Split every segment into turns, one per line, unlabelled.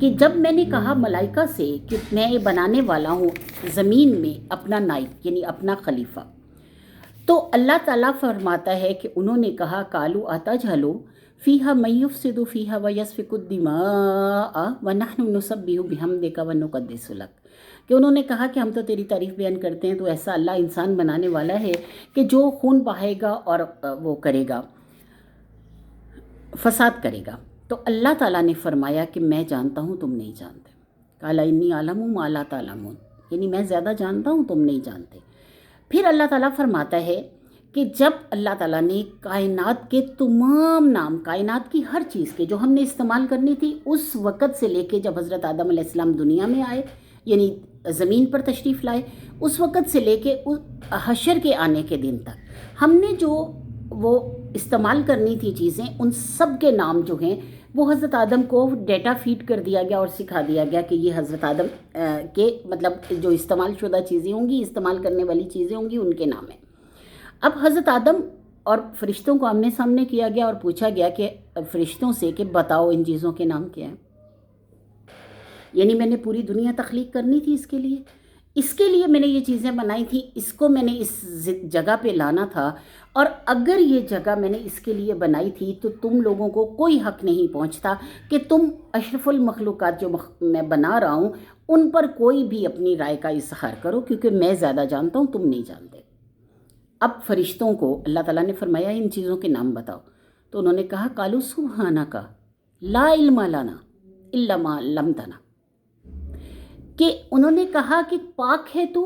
کہ جب میں نے کہا ملائکہ سے کہ میں یہ بنانے والا ہوں زمین میں اپنا نائب یعنی اپنا خلیفہ، تو اللہ تعالیٰ فرماتا ہے کہ انہوں نے کہا کالو اتجعل فیہا من یفسد فیہا ویسفک الدماء ونحن نسبح بحمدک ونقدس لک، کہ انہوں نے کہا کہ ہم تو تیری تعریف بیان کرتے ہیں، تو ایسا اللہ انسان بنانے والا ہے کہ جو خون بہائے گا اور وہ کرے گا، فساد کرے گا۔ تو اللہ تعالیٰ نے فرمایا کہ میں جانتا ہوں تم نہیں جانتے، قال انی اعلم ما لا تعلمون، یعنی میں زیادہ جانتا ہوں تم نہیں جانتے۔ پھر اللہ تعالیٰ فرماتا ہے کہ جب اللہ تعالیٰ نے کائنات کے تمام نام، کائنات کی ہر چیز کے جو ہم نے استعمال کرنی تھی اس وقت سے لے کے جب حضرت آدم علیہ السلام دنیا میں آئے یعنی زمین پر تشریف لائے، اس وقت سے لے کے حشر کے آنے کے دن تک ہم نے جو وہ استعمال کرنی تھی چیزیں، ان سب کے نام جو ہیں وہ حضرت آدم کو ڈیٹا فیڈ کر دیا گیا اور سکھا دیا گیا کہ یہ حضرت آدم کے مطلب جو استعمال شدہ چیزیں ہوں گی، استعمال کرنے والی چیزیں ہوں گی، ان کے نام ہیں۔ اب حضرت آدم اور فرشتوں کو آمنے سامنے کیا گیا اور پوچھا گیا کہ فرشتوں سے کہ بتاؤ ان چیزوں کے نام کیا ہیں، یعنی میں نے پوری دنیا تخلیق کرنی تھی اس کے لیے میں نے یہ چیزیں بنائی تھی، اس کو میں نے اس جگہ پہ لانا تھا، اور اگر یہ جگہ میں نے اس کے لیے بنائی تھی تو تم لوگوں کو کوئی حق نہیں پہنچتا کہ تم اشرف المخلوقات جو میں بنا رہا ہوں ان پر کوئی بھی اپنی رائے کا اظہار کرو، کیونکہ میں زیادہ جانتا ہوں تم نہیں جانتے۔ اب فرشتوں کو اللہ تعالیٰ نے فرمایا ان چیزوں کے نام بتاؤ، تو انہوں نے کہا قالوا سبحانک لا علم لنا الا ما علمتنا، کہ انہوں نے کہا کہ پاک ہے تو،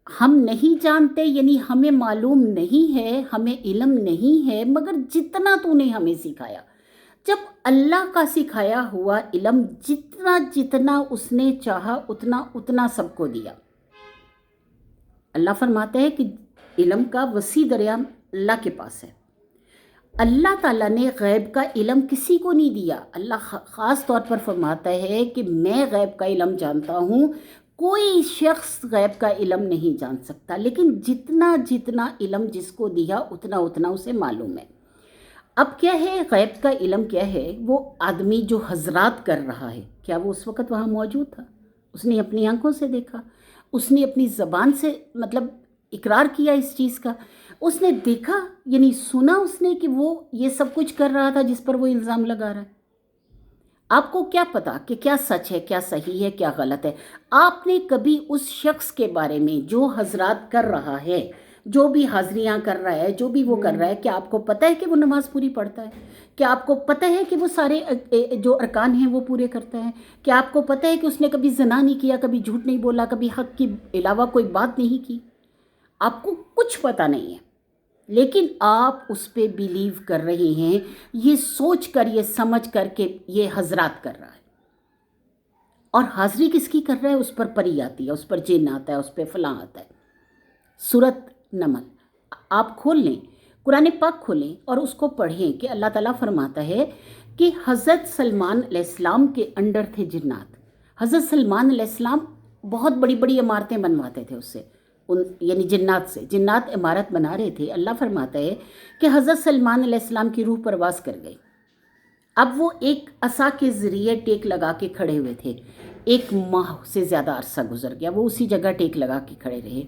ہم نہیں جانتے یعنی ہمیں معلوم نہیں ہے، ہمیں علم نہیں ہے، مگر جتنا تو نے ہمیں سکھایا۔ جب اللہ کا سکھایا ہوا علم جتنا جتنا اس نے چاہا اتنا اتنا سب کو دیا۔ اللہ فرماتے ہیں کہ علم کا وسیع دریا اللہ کے پاس ہے۔ اللہ تعالیٰ نے غیب کا علم کسی کو نہیں دیا۔ اللہ خاص طور پر فرماتا ہے کہ میں غیب کا علم جانتا ہوں، کوئی شخص غیب کا علم نہیں جان سکتا، لیکن جتنا جتنا علم جس کو دیا اتنا اتنا اسے معلوم ہے۔ اب کیا ہے غیب کا علم؟ کیا ہے وہ آدمی جو حضرات کر رہا ہے، کیا وہ اس وقت وہاں موجود تھا؟ اس نے اپنی آنکھوں سے دیکھا، اس نے اپنی زبان سے مطلب اقرار کیا اس چیز کا، اس نے دیکھا یعنی سنا اس نے کہ وہ یہ سب کچھ کر رہا تھا جس پر وہ الزام لگا رہا ہے۔ آپ کو کیا پتا کہ کیا سچ ہے، کیا صحیح ہے، کیا غلط ہے؟ آپ نے کبھی اس شخص کے بارے میں جو حضرات کر رہا ہے، جو بھی حاضریاں کر رہا ہے، جو بھی وہ کر رہا ہے، کیا آپ کو پتہ ہے کہ وہ نماز پوری پڑھتا ہے؟ کیا آپ کو پتہ ہے کہ وہ سارے جو ارکان ہیں وہ پورے کرتا ہے؟ کیا آپ کو پتہ ہے کہ اس نے کبھی زنا نہیں کیا، کبھی جھوٹ نہیں بولا، کبھی حق کے علاوہ کوئی بات نہیں کی؟ آپ کو کچھ پتہ نہیں ہے، لیکن آپ اس پہ بیلیو کر رہے ہیں، یہ سوچ کر، یہ سمجھ کر کہ یہ حضرات کر رہا ہے۔ اور حاضری کس کی کر رہا ہے؟ اس پر پری آتی ہے، اس پر جن آتا ہے، اس پہ فلاں آتا ہے۔ سورۃ نمل آپ کھول لیں، قرآن پاک کھولیں اور اس کو پڑھیں کہ اللہ تعالیٰ فرماتا ہے کہ حضرت سلمان علیہ السلام کے انڈر تھے جنات۔ حضرت سلمان علیہ السلام بہت بڑی بڑی عمارتیں بنواتے تھے اس سے، یعنی جنات سے، جنات عمارت بنا رہے تھے۔ اللہ فرماتا ہے کہ حضرت سلمان علیہ السلام کی روح پرواز کر گئی۔ اب وہ ایک عصا کے ذریعے ٹیک لگا کے کھڑے ہوئے تھے، 1 ماہ سے زیادہ عرصہ گزر گیا، وہ اسی جگہ ٹیک لگا کے کھڑے رہے۔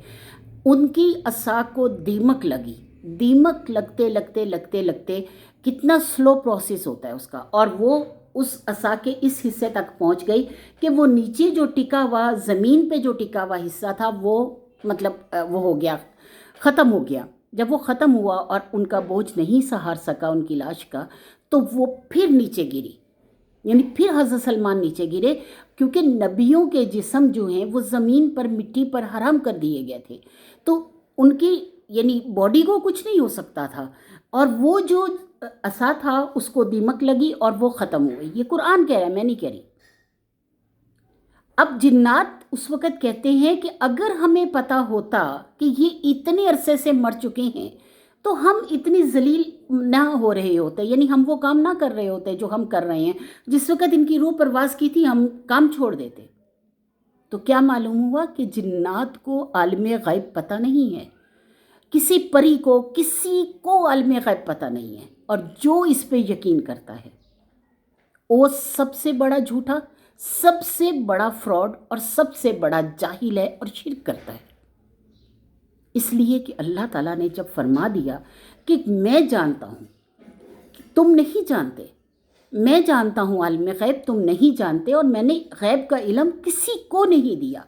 ان کی عصا کو دیمک لگی، دیمک لگتے لگتے لگتے لگتے کتنا سلو پروسیس ہوتا ہے اس کا، اور وہ اس عصا کے اس حصے تک پہنچ گئی کہ وہ نیچے جو ٹکا ہوا، زمین پہ جو ٹکا ہوا حصہ تھا وہ مطلب وہ ہو گیا، ختم ہو گیا۔ جب وہ ختم ہوا اور ان کا بوجھ نہیں سہار سکا ان کی لاش کا، تو وہ پھر نیچے گری، یعنی پھر حضرت سلمان نیچے گرے، کیونکہ نبیوں کے جسم جو ہیں وہ زمین پر مٹی پر حرام کر دیے گئے تھے، تو ان کی یعنی باڈی کو کچھ نہیں ہو سکتا تھا، اور وہ جو عصا تھا اس کو دیمک لگی اور وہ ختم ہو گئی۔ یہ قرآن کہہ رہا ہے، میں نہیں کہہ رہی۔ اب جنات اس وقت کہتے ہیں کہ اگر ہمیں پتہ ہوتا کہ یہ اتنے عرصے سے مر چکے ہیں تو ہم اتنی ذلیل نہ ہو رہے ہوتے، یعنی ہم وہ کام نہ کر رہے ہوتے جو ہم کر رہے ہیں۔ جس وقت ان کی روح پرواز کی تھی ہم کام چھوڑ دیتے۔ تو کیا معلوم ہوا کہ جنات کو عالم غیب پتہ نہیں ہے، کسی پری کو، کسی کو عالم غیب پتہ نہیں ہے، اور جو اس پہ یقین کرتا ہے وہ سب سے بڑا جھوٹا، سب سے بڑا فراڈ اور سب سے بڑا جاہل ہے اور شرک کرتا ہے۔ اس لیے کہ اللہ تعالیٰ نے جب فرما دیا کہ میں جانتا ہوں تم نہیں جانتے، میں جانتا ہوں عالم غیب تم نہیں جانتے، اور میں نے غیب کا علم کسی کو نہیں دیا،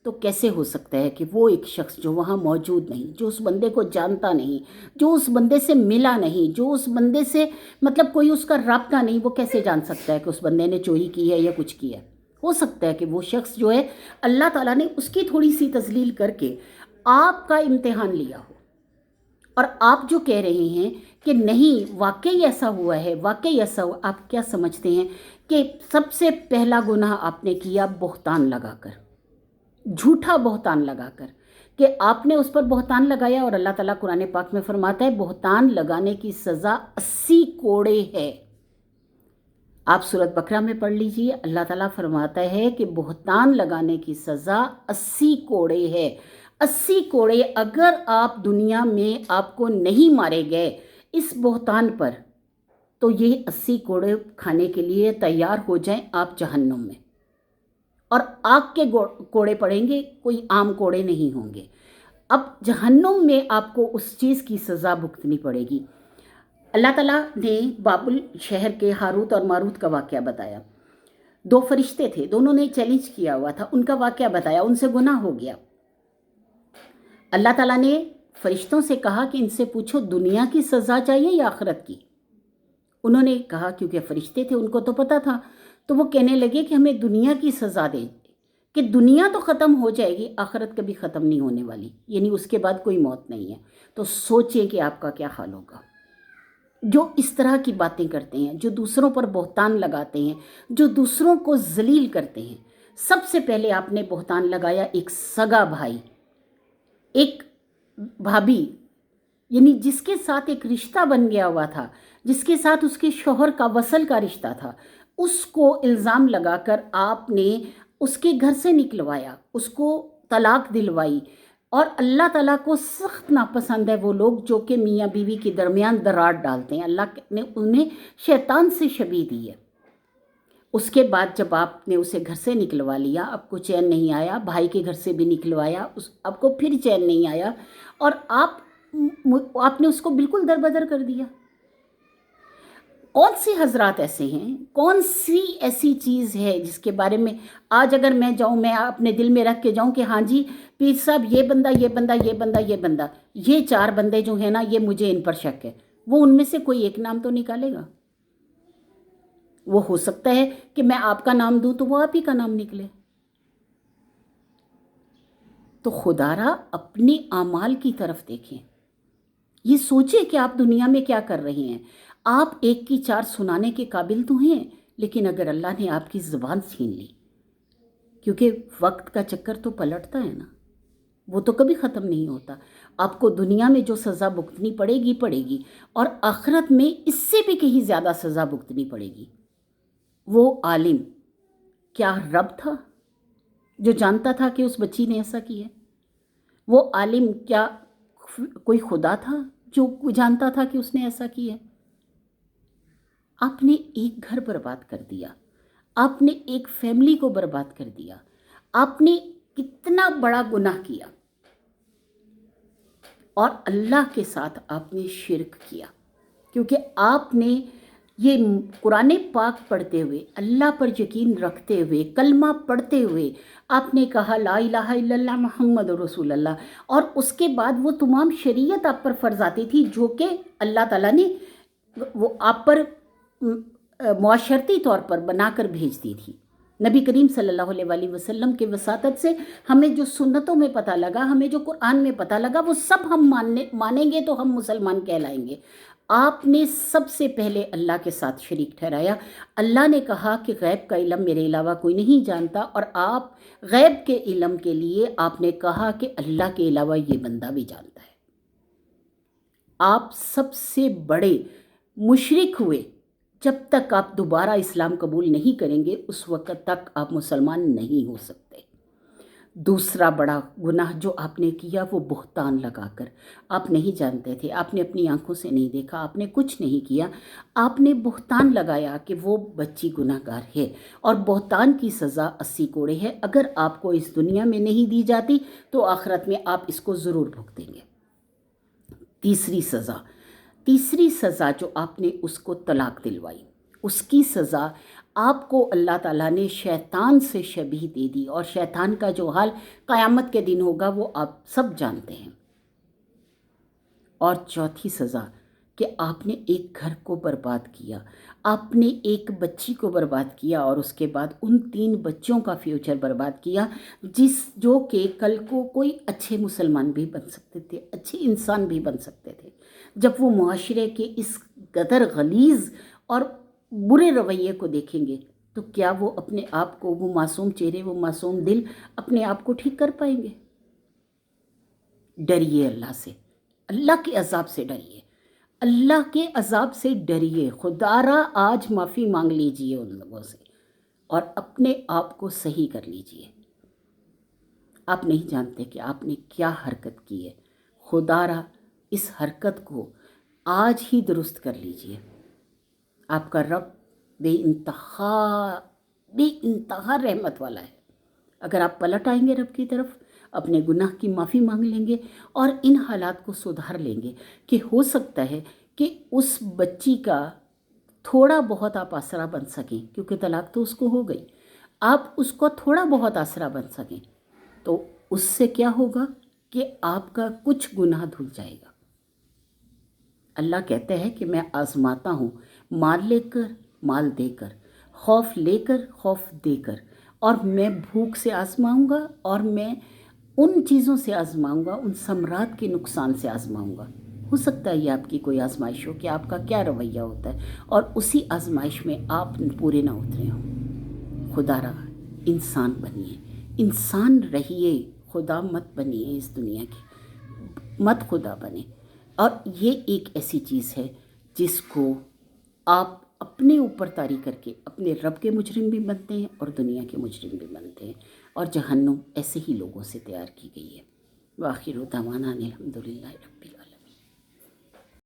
تو کیسے ہو سکتا ہے کہ وہ ایک شخص جو وہاں موجود نہیں، جو اس بندے کو جانتا نہیں، جو اس بندے سے ملا نہیں، جو اس بندے سے مطلب کوئی اس کا رابطہ نہیں، وہ کیسے جان سکتا ہے کہ اس بندے نے چوری کی ہے یا کچھ کیا ہے؟ ہو سکتا ہے کہ وہ شخص جو ہے اللہ تعالیٰ نے اس کی تھوڑی سی تذلیل کر کے آپ کا امتحان لیا ہو، اور آپ جو کہہ رہے ہیں کہ نہیں واقعی ایسا ہوا ہے، واقعی ایسا ہوا، آپ کیا سمجھتے ہیں کہ سب سے پہلا گناہ آپ نے کیا بہتان لگا کر، جھوٹا بہتان لگا کر، کہ آپ نے اس پر بہتان لگایا، اور اللہ تعالیٰ قرآن پاک میں فرماتا ہے بہتان لگانے کی سزا 80 کوڑے ہے۔ آپ سورۃ بقرہ میں پڑھ لیجئے، اللہ تعالیٰ فرماتا ہے کہ بہتان لگانے کی سزا 80 کوڑے ہے۔ 80 کوڑے اگر آپ دنیا میں آپ کو نہیں مارے گئے اس بہتان پر، تو یہ 80 کوڑے کھانے کے لیے تیار ہو جائیں آپ جہنم میں، اور آگ کے کوڑے پڑیں گے، کوئی عام کوڑے نہیں ہوں گے۔ اب جہنم میں آپ کو اس چیز کی سزا بھگتنی پڑے گی۔ اللہ تعالیٰ نے بابل شہر کے ہاروت اور ماروت کا واقعہ بتایا۔ 2 فرشتے تھے، دونوں نے چیلنج کیا ہوا تھا، ان کا واقعہ بتایا، ان سے گناہ ہو گیا۔ اللہ تعالیٰ نے فرشتوں سے کہا کہ ان سے پوچھو دنیا کی سزا چاہیے یا آخرت کی؟ انہوں نے کہا، کیونکہ فرشتے تھے ان کو تو پتہ تھا، تو وہ کہنے لگے کہ ہمیں دنیا کی سزا دے، کہ دنیا تو ختم ہو جائے گی، آخرت کبھی ختم نہیں ہونے والی، یعنی اس کے بعد کوئی موت نہیں ہے۔ تو سوچیں کہ آپ کا کیا حال ہوگا۔ جو اس طرح کی باتیں کرتے ہیں، جو دوسروں پر بہتان لگاتے ہیں، جو دوسروں کو ذلیل کرتے ہیں، سب سے پہلے آپ نے بہتان لگایا ایک سگا بھائی، ایک بھابھی، یعنی جس کے ساتھ ایک رشتہ بن گیا ہوا تھا، جس کے ساتھ اس کے شوہر کا وصل کا رشتہ تھا، اس کو الزام لگا کر آپ نے اس کے گھر سے نکلوایا، اس کو طلاق دلوائی۔ اور اللہ تعالیٰ کو سخت ناپسند ہے وہ لوگ جو کہ میاں بیوی کے درمیان درار ڈالتے ہیں۔ اللہ نے انہیں شیطان سے شبیہ دی ہے۔ اس کے بعد جب آپ نے اسے گھر سے نکلوا لیا، آپ کو چین نہیں آیا، بھائی کے گھر سے بھی نکلوایا، آپ کو پھر چین نہیں آیا، اور آپ نے اس کو بالکل دربدر کر دیا۔ کون سے حضرات ایسے ہیں، کون سی ایسی چیز ہے جس کے بارے میں آج اگر میں جاؤں، میں اپنے دل میں رکھ کے جاؤں کہ ہاں جی پیر صاحب یہ بندہ یہ بندہ یہ بندہ یہ بندہ، یہ 4 بندے جو ہیں نا، یہ مجھے ان پر شک ہے، وہ ان میں سے کوئی ایک نام تو نکالے گا؟ وہ ہو سکتا ہے کہ میں آپ کا نام دوں تو وہ آپ ہی کا نام نکلے۔ تو خدا را اپنے اعمال کی طرف دیکھیں، یہ سوچیں کہ آپ دنیا میں کیا کر رہے ہیں۔ آپ ایک کی 4 سنانے کے قابل تو ہیں، لیکن اگر اللہ نے آپ کی زبان چھین لی، کیونکہ وقت کا چکر تو پلٹتا ہے نا، وہ تو کبھی ختم نہیں ہوتا۔ آپ کو دنیا میں جو سزا بھگتنی پڑے گی، اور آخرت میں اس سے بھی کہیں زیادہ سزا بھگتنی پڑے گی۔ وہ عالم کیا رب تھا جو جانتا تھا کہ اس بچی نے ایسا کیا ہے؟ وہ عالم کیا کوئی خدا تھا جو جانتا تھا کہ اس نے ایسا کیا ہے؟ آپ نے ایک گھر برباد کر دیا، آپ نے ایک فیملی کو برباد کر دیا، آپ نے کتنا بڑا گناہ کیا، اور اللہ کے ساتھ آپ نے شرک کیا، کیونکہ آپ نے یہ قرآن پاک پڑھتے ہوئے، اللہ پر یقین رکھتے ہوئے، کلمہ پڑھتے ہوئے آپ نے کہا لا الہ الا اللہ محمد رسول اللہ، اور اس کے بعد وہ تمام شریعت آپ پر فرض آتی تھی جو کہ اللہ تعالیٰ نے وہ آپ پر معاشرتی طور پر بنا کر بھیج دی تھی۔ نبی کریم صلی اللہ علیہ وآلہ وسلم کے وساطت سے ہمیں جو سنتوں میں پتہ لگا، ہمیں جو قرآن میں پتہ لگا، وہ سب ہم مانیں گے تو ہم مسلمان کہلائیں گے۔ آپ نے سب سے پہلے اللہ کے ساتھ شریک ٹھہرایا۔ اللہ نے کہا کہ غیب کا علم میرے علاوہ کوئی نہیں جانتا، اور آپ غیب کے علم کے لیے آپ نے کہا کہ اللہ کے علاوہ یہ بندہ بھی جانتا ہے۔ آپ سب سے بڑے مشرک ہوئے۔ جب تک آپ دوبارہ اسلام قبول نہیں کریں گے، اس وقت تک آپ مسلمان نہیں ہو سکتے۔ دوسرا بڑا گناہ جو آپ نے کیا وہ بہتان لگا کر، آپ نہیں جانتے تھے، آپ نے اپنی آنکھوں سے نہیں دیکھا، آپ نے کچھ نہیں کیا، آپ نے بہتان لگایا کہ وہ بچی گناہ گار ہے، اور بہتان کی سزا 80 کوڑے ہے۔ اگر آپ کو اس دنیا میں نہیں دی جاتی تو آخرت میں آپ اس کو ضرور بھگتیں گے۔ تیسری سزا جو آپ نے اس کو طلاق دلوائی، اس کی سزا آپ کو اللہ تعالیٰ نے شیطان سے شبیہ دے دی، اور شیطان کا جو حال قیامت کے دن ہوگا وہ آپ سب جانتے ہیں۔ اور چوتھی سزا کہ آپ نے ایک گھر کو برباد کیا، آپ نے ایک بچی کو برباد کیا، اور اس کے بعد ان 3 بچوں کا فیوچر برباد کیا، جو کہ کل کو کوئی اچھے مسلمان بھی بن سکتے تھے، اچھے انسان بھی بن سکتے تھے۔ جب وہ معاشرے کے اس قدر غلیظ اور برے رویے کو دیکھیں گے تو کیا وہ اپنے آپ کو، وہ معصوم چہرے، وہ معصوم دل اپنے آپ کو ٹھیک کر پائیں گے؟ ڈریے اللہ سے، اللہ کے عذاب سے ڈریے، اللہ کے عذاب سے ڈریے۔ خدا را آج معافی مانگ لیجئے ان لوگوں سے، اور اپنے آپ کو صحیح کر لیجئے۔ آپ نہیں جانتے کہ آپ نے کیا حرکت کی ہے۔ خدا را اس حرکت کو آج ہی درست کر لیجئے۔ آپ کا رب بے انتہا رحمت والا ہے۔ اگر آپ پلٹ آئیں گے رب کی طرف، اپنے گناہ کی معافی مانگ لیں گے اور ان حالات کو سدھار لیں گے، کہ ہو سکتا ہے کہ اس بچی کا تھوڑا بہت آپ آسرا بن سکیں، کیونکہ طلاق تو اس کو ہو گئی، آپ اس کو تھوڑا بہت آسرا بن سکیں، تو اس سے کیا ہوگا کہ آپ کا کچھ گناہ دھل جائے گا۔ اللہ کہتے ہیں کہ میں آزماتا ہوں، مال لے کر مال دے کر، خوف لے کر خوف دے کر، اور میں بھوک سے آزماؤں گا، اور میں ان چیزوں سے آزماؤں گا، ان ثمرات کے نقصان سے آزماؤں گا۔ ہو سکتا ہے یہ آپ کی کوئی آزمائش ہو کہ آپ کا کیا رویہ ہوتا ہے، اور اسی آزمائش میں آپ پورے نہ اترے ہوں۔ خدا را انسان بنیے، انسان رہیے، خدا مت بنیے، اس دنیا کی مت خدا بنے۔ اور یہ ایک ایسی چیز ہے جس کو آپ اپنے اوپر طاری کر کے اپنے رب کے مجرم بھی بنتے ہیں اور دنیا کے مجرم بھی بنتے ہیں، اور جہنم ایسے ہی لوگوں سے تیار کی گئی ہے۔ وآخر دعوانا الحمدللہ رب العالمین۔